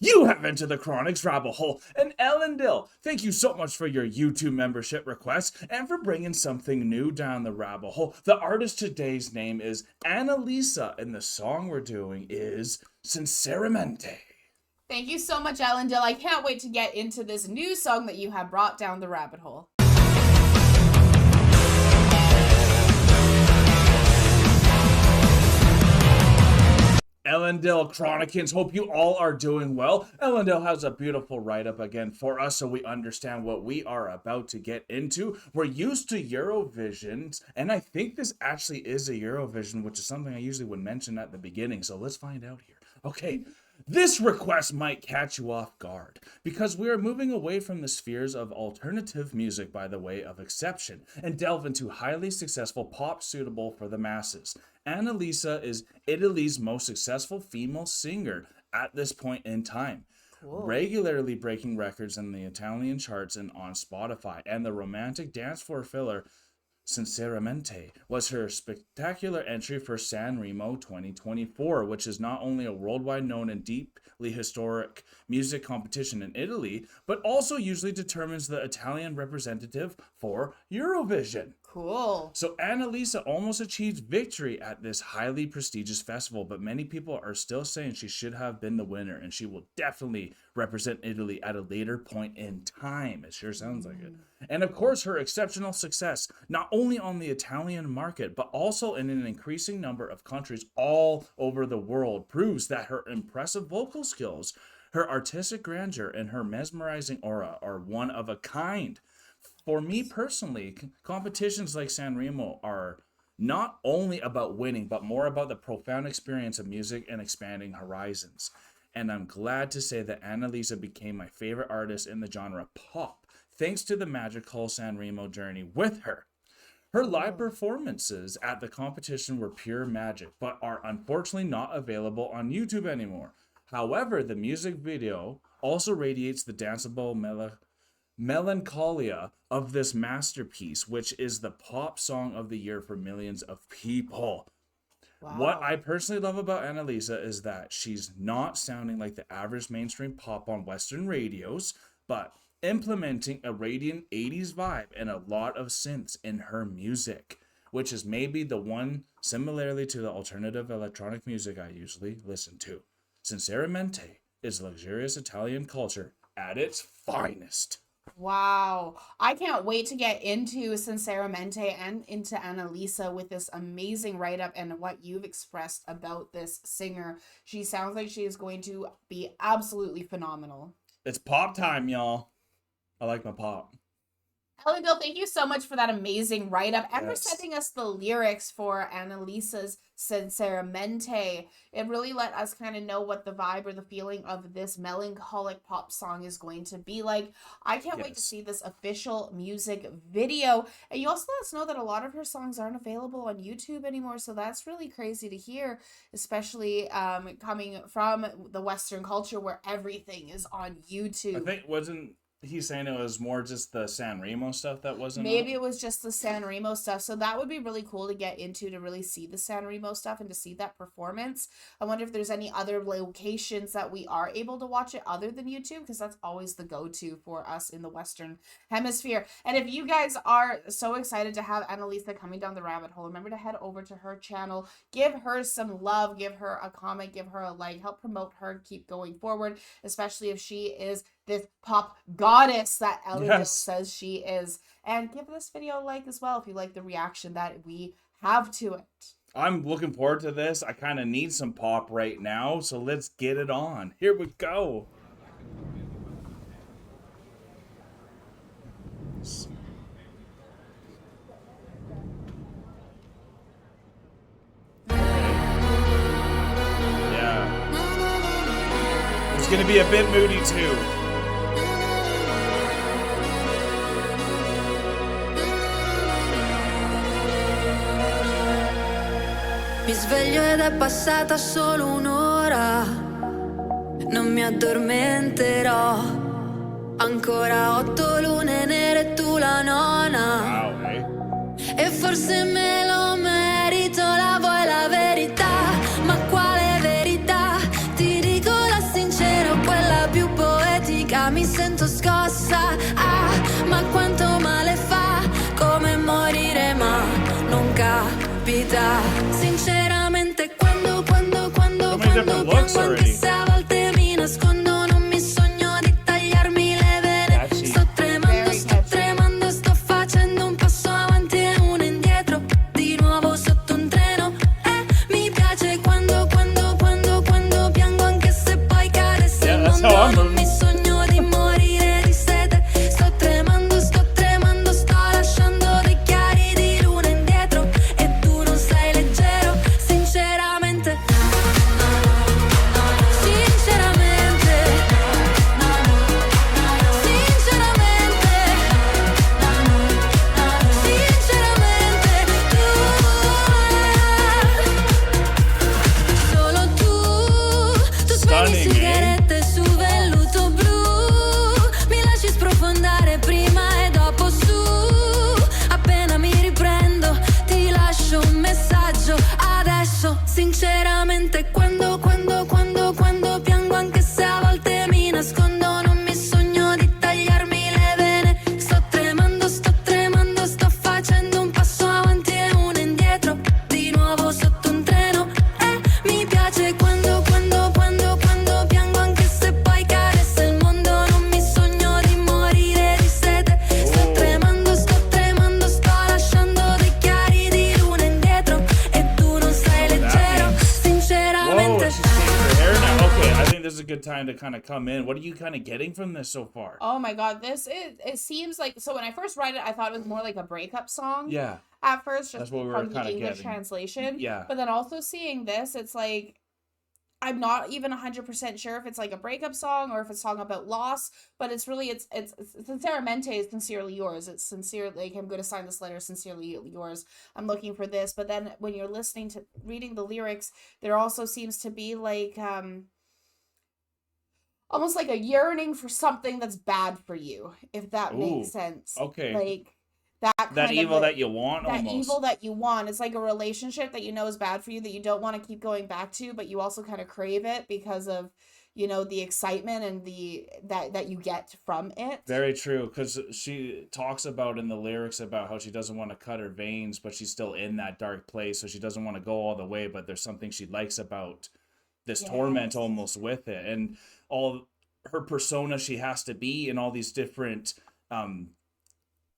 You have entered the Chronic's rabbit hole, and Ellen Dill, thank you so much for your YouTube membership request and for bringing something new down the rabbit hole. The artist today's name is Annalisa, and the song we're doing is Sinceramente. Thank you so much, Ellen Dill. I can't wait to get into this new song that you have brought down the rabbit hole. Ellen Dill Chronicans, hope you all are doing well. Ellen Dill has a beautiful write-up again for us so we understand what we are about to get into. We're used to Eurovisions, and I think this actually is a Eurovision, which is something I usually would mention at the beginning, so let's find out here. Okay, this request might catch you off guard, because we are moving away from the spheres of alternative music by the way of exception, and delve into highly successful pop suitable for the masses. Annalisa is Italy's most successful female singer at this point in time, regularly breaking records in the Italian charts and on Spotify, and the romantic dance floor filler Sinceramente was her spectacular entry for Sanremo 2024, which is not only a worldwide known and deeply historic music competition in Italy, but also usually determines the Italian representative for Eurovision. Cool. So Annalisa almost achieved victory at this highly prestigious festival, but many people are still saying she should have been the winner, and she will definitely represent Italy at a later point in time. It sure sounds like it. And of course, her exceptional success, not only on the Italian market, but also in an increasing number of countries all over the world, proves that her impressive vocal skills, her artistic grandeur, and her mesmerizing aura are one of a kind. For me personally, competitions like Sanremo are not only about winning, but more about the profound experience of music and expanding horizons. And I'm glad to say that Annalisa became my favorite artist in the genre pop, thanks to the magical Sanremo journey with her. Her live performances at the competition were pure magic, but are unfortunately not available on YouTube anymore. However, the music video also radiates the danceable melancholia of this masterpiece, which is the pop song of the year for millions of people. Wow. What I personally love about Annalisa is that she's not sounding like the average mainstream pop on Western radios, but implementing a radiant 80s vibe and a lot of synths in her music, which is maybe the one similarly to the alternative electronic music I usually listen to. Sinceramente is luxurious Italian culture at its finest. Wow. I can't wait to get into Sinceramente and into Annalisa with this amazing write-up and what you've expressed about this singer. She sounds like she is going to be absolutely phenomenal. It's pop time, y'all. I like my pop. Ellen Dill, thank you so much for that amazing write-up and for sending us the lyrics for Annalisa's Sinceramente. It really let us kind of know what the vibe or the feeling of this melancholic pop song is going to be like. I can't wait to see this official music video. And you also let us know that a lot of her songs aren't available on YouTube anymore, so that's really crazy to hear, especially coming from the Western culture where everything is on YouTube. I think he's saying it was more just the Sanremo stuff that wasn't Maybe it was just the Sanremo stuff. So that would be really cool to get into, to really see the Sanremo stuff and to see that performance. I wonder if there's any other locations that we are able to watch it other than YouTube, because that's always the go-to for us in the Western Hemisphere. And if you guys are so excited to have Annalisa coming down the rabbit hole, remember to head over to her channel, give her some love, give her a comment, give her a like, help promote her, keep going forward, especially if she is this pop goddess that Ellen says she is. And give this video a like as well if you like the reaction that we have to it. I'm looking forward to this. I kind of need some pop right now, so let's get it on. Here we go. Yeah. It's gonna be a bit moody too. Mi sveglio ed è passata solo un'ora, non mi addormenterò. Ancora 8 lune nere e tu la nona. Wow, hey. E forse me lo merito, la vuoi la verità? Ma quale verità? Ti dico la sincera, quella mi sento scossa. Ah, ma quanto male fa, come morire ma non capita. Sinceramente quando different looks piango anche already. se a volte mi nascondo, non mi sogno di tagliarmi le vene. Catchy. Sto Very catchy. tremando, sto facendo un passo avanti e uno indietro, di nuovo sotto un treno. Mi piace quando piango anche se poi cade se il that's how I'm mondo, non moving. mi sogno di morire di sete. Sto tremando, sto lasciando dei chiari di luna indietro e tu non sei leggero. Sinceramente, sinceramente, solo tu spegni Stunning, sigarette su velluto blu, mi lasci sprofondare prima e dopo su. Appena mi riprendo ti lascio un messaggio adesso. Sinceramente quando piango anche se a volte mi nascondo, non mi sogno di tagliarmi le vene. Sto tremando, sto facendo un passo avanti e uno indietro, di nuovo sotto un treno. Mi piace quando piango anche se poi cade se il mondo, non mi sogno di morire di sete. Sto tremando, sto lasciando dei chiari di luna indietro e tu non sei leggero. Whoa, Sinceramente, she's changed her hair now. Okay, I think this is a good time to kind of come in. What are you kind of getting from this so far? Oh my god, it seems like, so when I first read it, I thought it was more like a breakup song. Yeah. At first, just That's what we were from the kinda English getting. translation. Yeah. But then also seeing this, it's like, I'm not even 100% sure if it's like a breakup song or if it's a song about loss, but it's really, it's Sinceramente is sincerely yours. It's sincere, like, I'm going to sign this letter, sincerely yours. I'm looking for this. But then when you're reading the lyrics, there also seems to be like, almost like a yearning for something that's bad for you, if that makes Ooh, sense. okay. Like, that That kind evil of that you want, that almost. evil that you want. It's like a relationship that you know is bad for you, that you don't want to keep going back to, but you also kind of crave it because of, you know, the excitement and the that you get from it. Very true, because she talks about in the lyrics about how she doesn't want to cut her veins, but she's still in that dark place, so she doesn't want to go all the way, but there's something she likes about this torment Yes. almost with it. And all her persona she has to be in all these different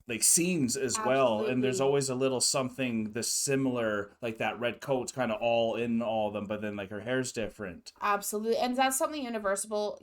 like scenes as well, and there's Absolutely. always a little something this similar, like that red coat's kind of all in all of them, but then like her hair's different. Absolutely. And that's something universal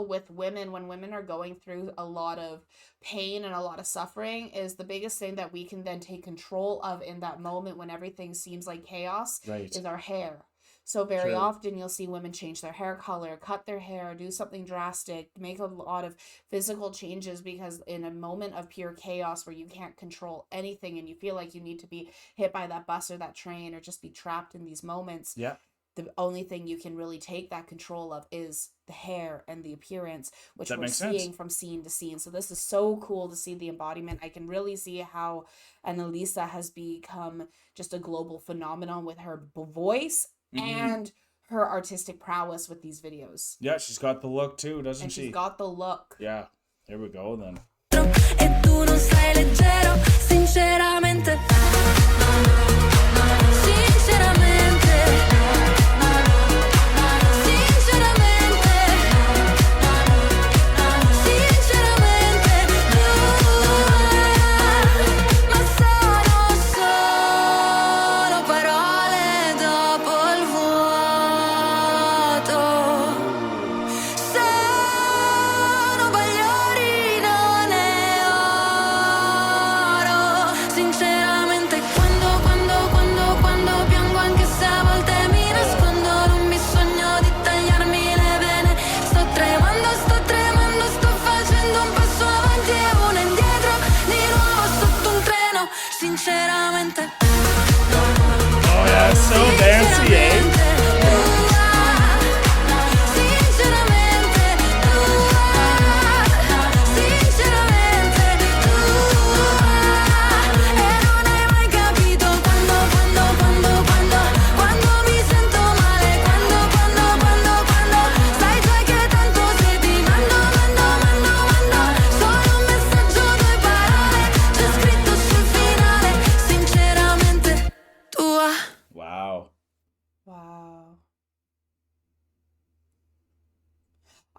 with women when women are going through a lot of pain and a lot of suffering, is the biggest thing that we can then take control of in that moment when everything seems like chaos, Right. is our hair. So very True. often you'll see women change their hair color, cut their hair, do something drastic, make a lot of physical changes, because in a moment of pure chaos where you can't control anything and you feel like you need to be hit by that bus or that train or just be trapped in these moments, Yeah. the only thing you can really take that control of is the hair and the appearance, which That we're makes sense. seeing from scene to scene. So this is so cool to see the embodiment. I can really see how Annalisa has become just a global phenomenon with her voice and her artistic prowess with these videos. Yeah, she's got the look too, doesn't And she? she's got the look. Yeah, there we go then. e tu non sei leggero. Sinceramente, sinceramente, sinceramente, sinceramente, ma sono solo parole dopo il vuoto. Sono bagliori, non è oro. Sinceramente, quando piango anche se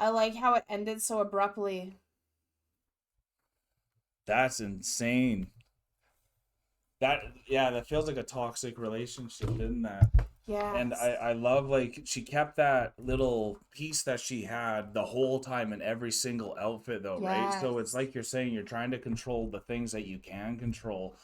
I like how it ended so abruptly. That's insane. That feels like a toxic relationship, didn't that? Yeah. And I love, like, she kept that little piece that she had the whole time in every single outfit though, right? So it's Yes. like you're saying, you're trying to control the things that you can control.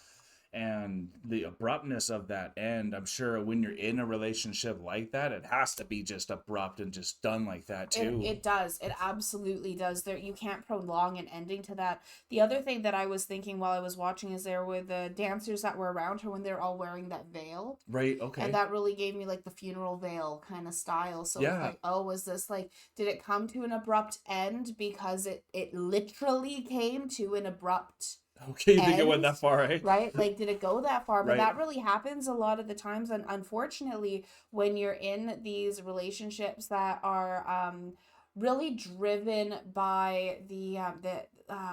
And the abruptness of that end, I'm sure when you're in a relationship like that, it has to be just abrupt and just done like that too. It does. It absolutely does. There, you can't prolong an ending to that. The other thing that I was thinking while I was watching is there were the dancers that were around her when they're all wearing that veil. Right, okay. And that really gave me like the funeral veil kind of style. So Yeah. it's like, oh, was this like, did it come to an abrupt end because it literally came to an abrupt Okay, you think it went end, that far, eh? right? Like, did it go that far? But Right. that really happens a lot of the times, and unfortunately, when you're in these relationships that are really driven by the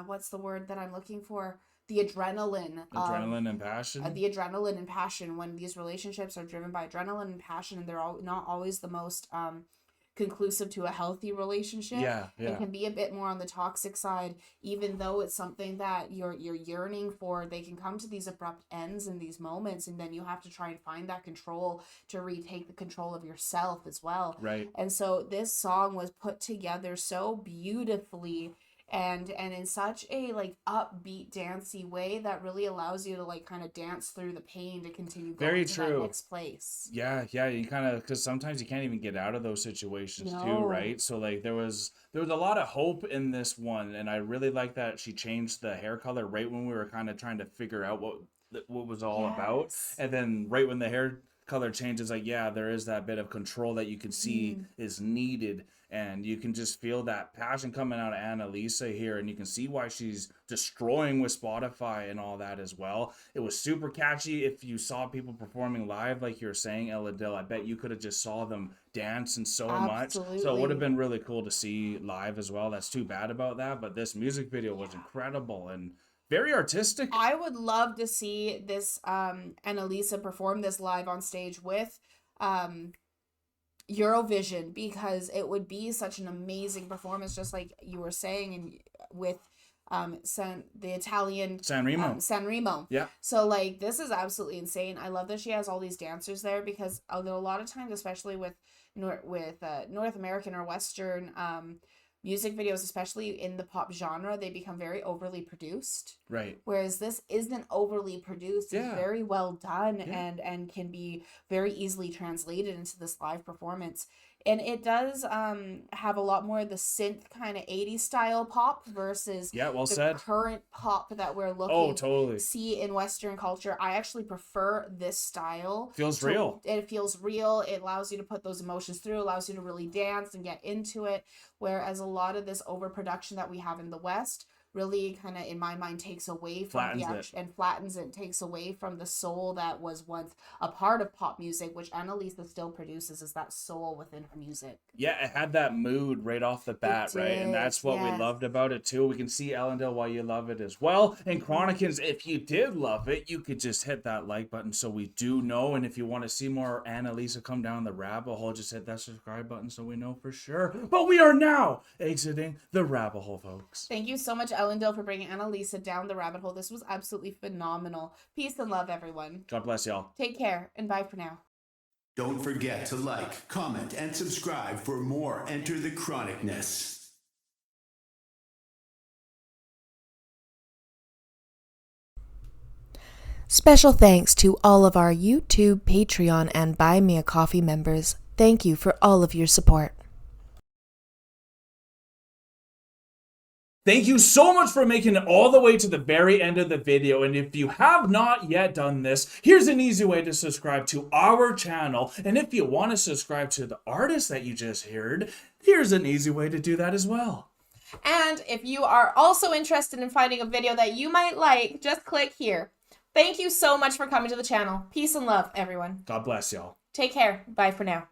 what's the word that I'm looking for? The adrenaline Adrenaline and passion. the adrenaline and passion. When these relationships are driven by adrenaline and passion, and they're all not always the most conclusive to a healthy relationship. Yeah. It can be a bit more on the toxic side, even though it's something that you're yearning for. They can come to these abrupt ends in these moments, and then you have to try and find that control to retake the control of yourself as well. Right. And so this song was put together so beautifully and in such a like upbeat dancey way that really allows you to like kind of dance through the pain to continue going Very to true. that next place. Yeah, you kind of, because sometimes you can't even get out of those situations too, No. right? So like there was a lot of hope in this one, and I really like that she changed the hair color right when we were kind of trying to figure out what was all about, Yes. and then right when the hair color changes, like, yeah, there is that bit of control that you can see is needed, and you can just feel that passion coming out of Annalisa here, and you can see why she's destroying with Spotify and all that as well. It was super catchy. If you saw people performing live, like you're saying, Ella Dill, I bet you could have just saw them dancing so much. So it would Absolutely. have been really cool to see live as well. That's too bad about that, but this music video was incredible and very artistic. I would love to see this Annalisa perform this live on stage with Eurovision, because it would be such an amazing performance, just like you were saying, and with the Italian Sanremo. Sanremo. Yeah. So like this is absolutely insane. I love that she has all these dancers there, because although a lot of times, especially with North American or Western music videos, especially in the pop genre, they become very overly produced. Right. Whereas this isn't overly produced. It's Yeah. very well done, Yeah. and can be very easily translated into this live performance. And it does have a lot more of the synth kind of 80s style pop versus Yeah, well the said. current pop that we're looking Oh, totally. see in Western culture. I actually prefer this style. Feels real. It feels real. It allows you to put those emotions through, allows you to really dance and get into it. Whereas a lot of this overproduction that we have in the West really kind of, in my mind, takes away from Flattens the it. action and flattens it, takes away from the soul that was once a part of pop music, which Annalisa still produces, is that soul within her music. Yeah, it had that mood right off the bat, right? And did, that's what we yes. loved about it too. We can see, Ellendale, why you love it as well. And Chronicans, if you did love it, you could just hit that like button so we do know. And if you want to see more Annalisa come down the rabbit hole, just hit that subscribe button so we know for sure. But we are now exiting the rabbit hole, folks. Thank you so much, Ellendale, for bringing Annalisa down the rabbit hole. This was absolutely phenomenal. Peace and love, everyone. God bless y'all. Take care, and bye for now. Don't forget to like, comment, and subscribe for more Enter the Chronicness. Special thanks to all of our YouTube, Patreon, and Buy Me a Coffee members. Thank you for all of your support. Thank you so much for making it all the way to the very end of the video. And if you have not yet done this, here's an easy way to subscribe to our channel. And if you want to subscribe to the artist that you just heard, here's an easy way to do that as well. And if you are also interested in finding a video that you might like, just click here. Thank you so much for coming to the channel. Peace and love, everyone. God bless y'all. Take care. Bye for now.